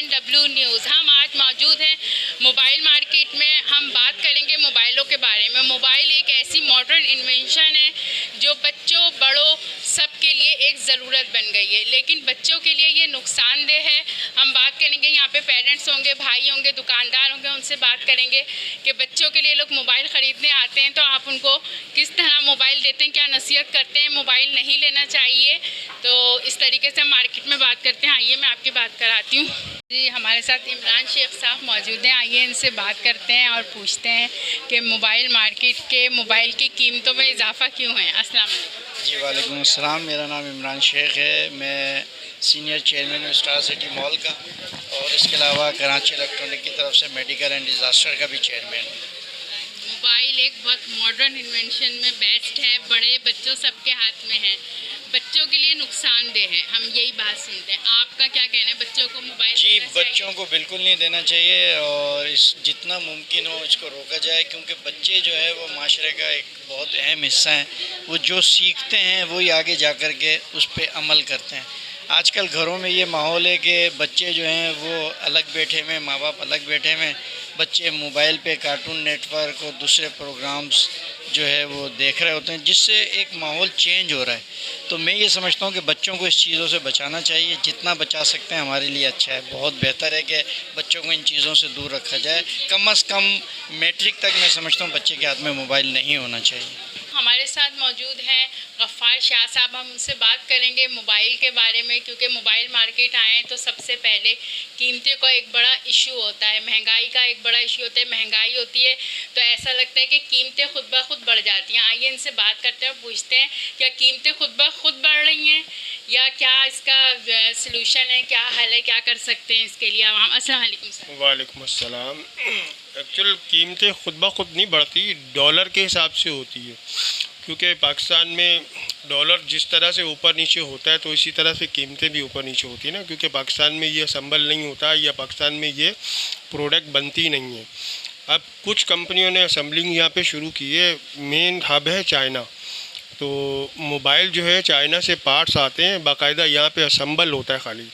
JNW news. हम आज मौजूद हैं मोबाइल मार्केट में। हम बात करेंगे मोबाइलों के बारे में। मोबाइल एक ऐसी मॉडर्न इन्वेंशन है जो बच्चों बड़ों सबके लिए एक ज़रूरत बन गई है, लेकिन बच्चों के लिए ये नुकसानदेह है। हम बात करेंगे, यहाँ पे पेरेंट्स होंगे, भाई होंगे, दुकानदार होंगे, उनसे बात करेंगे कि बच्चों के लिए लोग मोबाइल ख़रीदने आते हैं तो आप उनको किस तरह मोबाइल देते हैं, क्या नसीहत करते हैं, मोबाइल नहीं लेना चाहिए। तो इस तरीके से हम मार्केट में बात करते हैं। आइए मैं आपकी बात कराती हूँ जी। हमारे साथ इमरान शेख साहब मौजूद हैं। आइए इनसे बात करते हैं और पूछते हैं कि मोबाइल मार्केट के मोबाइल की कीमतों में इजाफा क्यों है। अस्सलाम वालेकुम। जी वालेकुम अस्सलाम। मेरा नाम इमरान शेख है। मैं सीनियर चेयरमैन हूँ स्टार सिटी मॉल का, और इसके अलावा कराची इलेक्ट्रॉनिक की तरफ से मेडिकल एंड डिज़ास्टर का भी चेयरमैन हूँ। मोबाइल एक बहुत मॉडर्न इन्वेंशन में बेस्ट है, बड़े बच्चों सबके हाथ में है, बच्चों के लिए नुकसानदेह है। हम यही बात सुनते हैं, आपका क्या कहना है? बच्चों को मोबाइल जी, बच्चों को बिल्कुल नहीं देना चाहिए, और इस जितना मुमकिन हो इसको रोका जाए, क्योंकि बच्चे जो है वो माशरे का एक बहुत अहम हिस्सा हैं। वो जो सीखते हैं वही आगे जा कर के उस पर अमल करते हैं। आजकल घरों में ये माहौल है कि बच्चे जो हैं वो अलग बैठे हुए, माँ बाप अलग बैठे हुए, बच्चे मोबाइल पे कार्टून नेटवर्क और दूसरे प्रोग्राम्स जो है वो देख रहे होते हैं, जिससे एक माहौल चेंज हो रहा है। तो मैं ये समझता हूँ कि बच्चों को इस चीज़ों से बचाना चाहिए। जितना बचा सकते हैं हमारे लिए अच्छा है। बहुत बेहतर है कि बच्चों को इन चीज़ों से दूर रखा जाए। कम से कम मैट्रिक तक मैं समझता हूँ बच्चे के हाथ में मोबाइल नहीं होना चाहिए। हमारे साथ मौजूद हैं गफ्फार शाह साहब। हम उनसे बात करेंगे मोबाइल के बारे में, क्योंकि मोबाइल मार्केट आए तो सबसे पहले कीमतों का एक बड़ा इशू होता है, महंगाई का एक बड़ा इशू होता है। महंगाई होती है तो ऐसा लगता है कि कीमतें खुद ब खुद बढ़ जाती हैं। आइए इनसे बात करते हैं, पूछते हैं क्या कीमतें खुद ब खुद बढ़ रही हैं या क्या इसका सलूशन है, क्या हल है, क्या कर सकते हैं इसके लिए हम। अस्सलाम वालेकुम सर। वालेकुम अस्सलाम। एक्चुअल कीमतें खुद ब खुद नहीं बढ़ती, डॉलर के हिसाब से होती है, क्योंकि पाकिस्तान में डॉलर जिस तरह से ऊपर नीचे होता है तो इसी तरह से कीमतें भी ऊपर नीचे होती है ना, क्योंकि पाकिस्तान में ये असम्बल नहीं होता या पाकिस्तान में ये प्रोडक्ट बनती नहीं है। अब कुछ कंपनियों ने असम्बलिंग यहाँ पे शुरू की है। मेन हब है चाइना, तो मोबाइल जो है चाइना से पार्ट्स आते हैं, बाकायदा यहाँ पे असम्बल होता है खाली।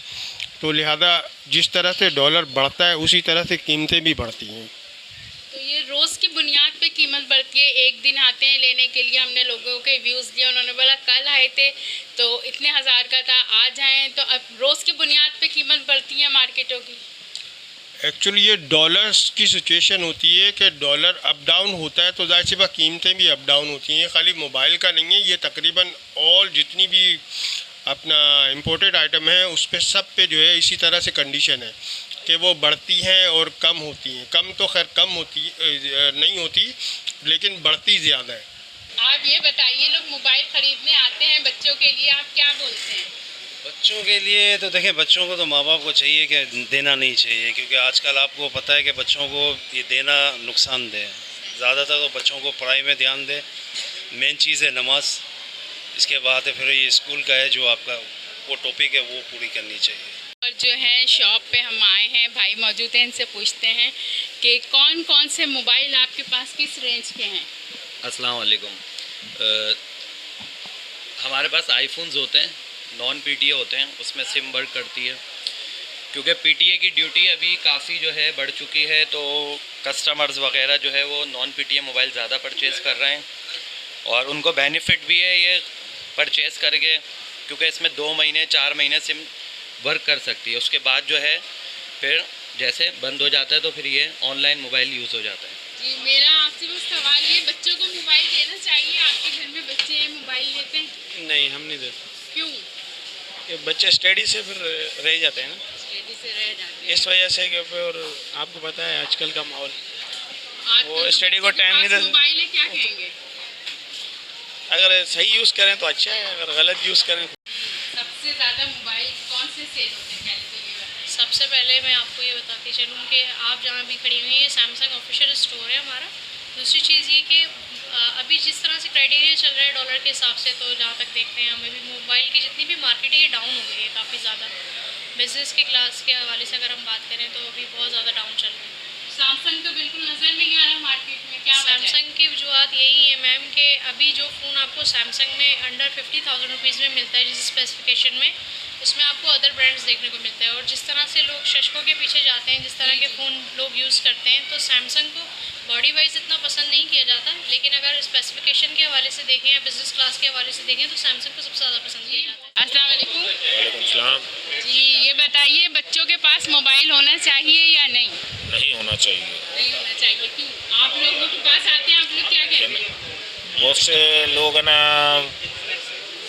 तो लिहाजा जिस तरह से डॉलर बढ़ता है उसी तरह से कीमतें भी बढ़ती हैं। तो ये रोज़ की बुनियाद पे कीमत बढ़ती है। एक दिन आते हैं लेने के लिए, हमने लोगों के व्यूज़ लिए, उन्होंने बोला कल आए थे तो इतने हज़ार का था, आज आए तो अब रोज़ की बुनियाद पे कीमत बढ़ती है मार्केटों की। एक्चुअली ये डॉलर्स की सिचुएशन होती है कि डॉलर अप डाउन होता है तो जाहिर सी बात कीमतें भी अप डाउन होती हैं। खाली मोबाइल का नहीं है, ये तकरीबन ऑल जितनी भी अपना इम्पोर्टेड आइटम है उस पर सब पे जो है इसी तरह से कंडीशन है कि वो बढ़ती हैं और कम होती हैं। कम तो खैर कम होती नहीं होती, लेकिन बढ़ती ज़्यादा है। आप ये बताइए, लोग मोबाइल ख़रीदने आते हैं बच्चों के लिए, आप क्या बोलते हैं? बच्चों के लिए तो देखें, बच्चों को तो माँ बाप को चाहिए कि देना नहीं चाहिए, क्योंकि आजकल आपको पता है कि बच्चों को ये देना नुकसानदेह है। ज़्यादातर तो बच्चों को पढ़ाई में ध्यान दें। मेन चीज़ है नमाज, इसके बाद है फिर ये स्कूल का है जो आपका वो टॉपिक है वो पूरी करनी चाहिए। और जो है शॉप पे हम आए हैं, भाई मौजूद हैं, इनसे पूछते हैं कि कौन कौन से मोबाइल आपके पास किस रेंज के हैं। अस्सलाम वालेकुम। हमारे पास आईफोन्स होते हैं, नॉन पीटीए होते हैं, उसमें सिम वर्क करती है। क्योंकि पीटीए की ड्यूटी अभी काफ़ी जो है बढ़ चुकी है, तो कस्टमर्स वगैरह जो है वो नॉन पीटीए मोबाइल ज़्यादा परचेज़ कर रहे हैं, और उनको बेनिफिट भी है ये परचेज़ करके, क्योंकि इसमें 2 महीने 4 महीने सिम वर्क कर सकती है। उसके बाद जो है फिर जैसे बंद हो जाता है तो फिर ये ऑनलाइन मोबाइल यूज़ हो जाता है। जी, मेरा आपसे बस सवाल ये, बच्चों को मोबाइल देना चाहिए? आपके घर में बच्चे हैं, मोबाइल देते हैं? नहीं, हम नहीं देते। क्यों? ये बच्चे स्टडी से फिर रह जाते हैं ना, स्टडी से रह जाते हैं। इस वजह से कि फिर आपको पता है आजकल का माहौल, आजकल वो तो स्टडी को बच्चे के टाइम नहीं पास देते। मोबाइल है, क्या कहेंगे? अगर सही यूज़ करें तो अच्छा है, अगर गलत यूज़ करें। सबसे ज़्यादा मोबाइल कौन से सेल होते हैं पहले तो ये बताइए। सबसे पहले मैं आपको ये बताती चलूँ कि आप जहाँ भी खड़ी हुई हैं सैमसंग ऑफिशियल स्टोर है हमारा। दूसरी चीज़ ये कि अभी जिस तरह से क्राइटेरिया चल रहा है डॉलर के हिसाब से, तो जहाँ तक देखते हैं हमें भी मोबाइल की जितनी भी मार्केट है ये डाउन हो गई है काफ़ी ज़्यादा। बिजनेस की क्लास के हवाले से अगर हम बात करें तो अभी बहुत ज़्यादा डाउन चल रहा है। सैमसंग तो बिल्कुल नज़र नहीं आ रहा मार्केट में, क्या वजह है? सैमसंग की वजूहत यही है मैम कि अभी जो फ़ोन आपको सैमसंग में अंडर 50,000 रुपीज़ में मिलता है जिस स्पेसिफिकेशन में, उसमें आपको अदर ब्रांड्स देखने को मिलते हैं। और जिस तरह से लोग चश्मों के पीछे जाते हैं, जिस तरह के फ़ोन लोग यूज़ करते हैं, तो सैमसंग को बॉडी वाइज इतना पसंद नहीं किया जाता, लेकिन अगर स्पेसिफिकेशन के हवाले से देखें या बिजनेस क्लास के हवाले से देखें तो सैमसंग को सबसे ज़्यादा पसंद किया जाता है। अस्सलाम वालेकुम वालेकुम सलाम। जी, ये बताइए बच्चों के पास मोबाइल होना चाहिए या नहीं? नहीं होना चाहिए। नहीं होना चाहिए, क्यों? आप लोगों के पास आते हैं, आप लोग क्या कहते हैं? बहुत से लोग है ना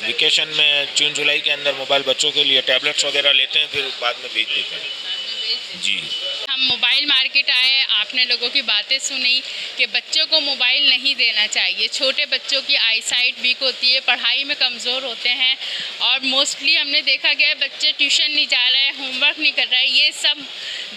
वेकेशन में जून जुलाई के अंदर मोबाइल बच्चों के लिए टैबलेट्स वगैरह लेते हैं, फिर बाद में बेच देते हैं। जी, हम मोबाइल मार्केट आए, आपने लोगों की बातें सुनी कि बच्चों को मोबाइल नहीं देना चाहिए। छोटे बच्चों की आईसाइट वीक होती है, पढ़ाई में कमज़ोर होते हैं, और मोस्टली हमने देखा गया है बच्चे ट्यूशन नहीं जा रहे हैं, होमवर्क नहीं कर रहे हैं। ये सब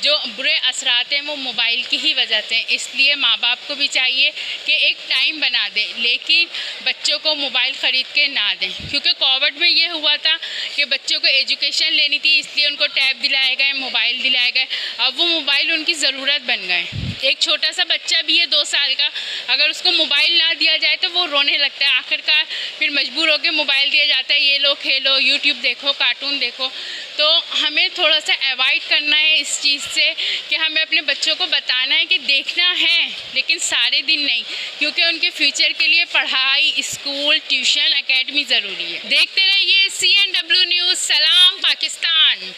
जो बुरे असरात हैं वो मोबाइल की ही वजह से। इसलिए माँ बाप को भी चाहिए कि एक टाइम बना दें, लेकिन बच्चों को मोबाइल ख़रीद के ना दें, क्योंकि कोविड में ये हुआ था कि बच्चों को एजुकेशन लेनी थी, इसलिए उनको टैब दिलाए गए, मोबाइल दिलाए गए। अब वो मोबाइल उनकी ज़रूरत बन गए। एक छोटा सा बच्चा भी है 2 साल का, अगर उसको मोबाइल ना दिया जाए तो वो रोने लगता है। आखिरकार फिर मजबूर होकर मोबाइल दिया जाता है, ये लो खेलो, यूट्यूब देखो, कार्टून देखो। तो हमें थोड़ा सा अवॉइड करना है इस चीज़ से कि हमें अपने बच्चों को बताना है कि देखना है, लेकिन सारे दिन नहीं, क्योंकि उनके फ्यूचर के लिए पढ़ाई, स्कूल, ट्यूशन, एकेडमी ज़रूरी है। देखते रहिए CNW न्यूज़। सलाम पाकिस्तान।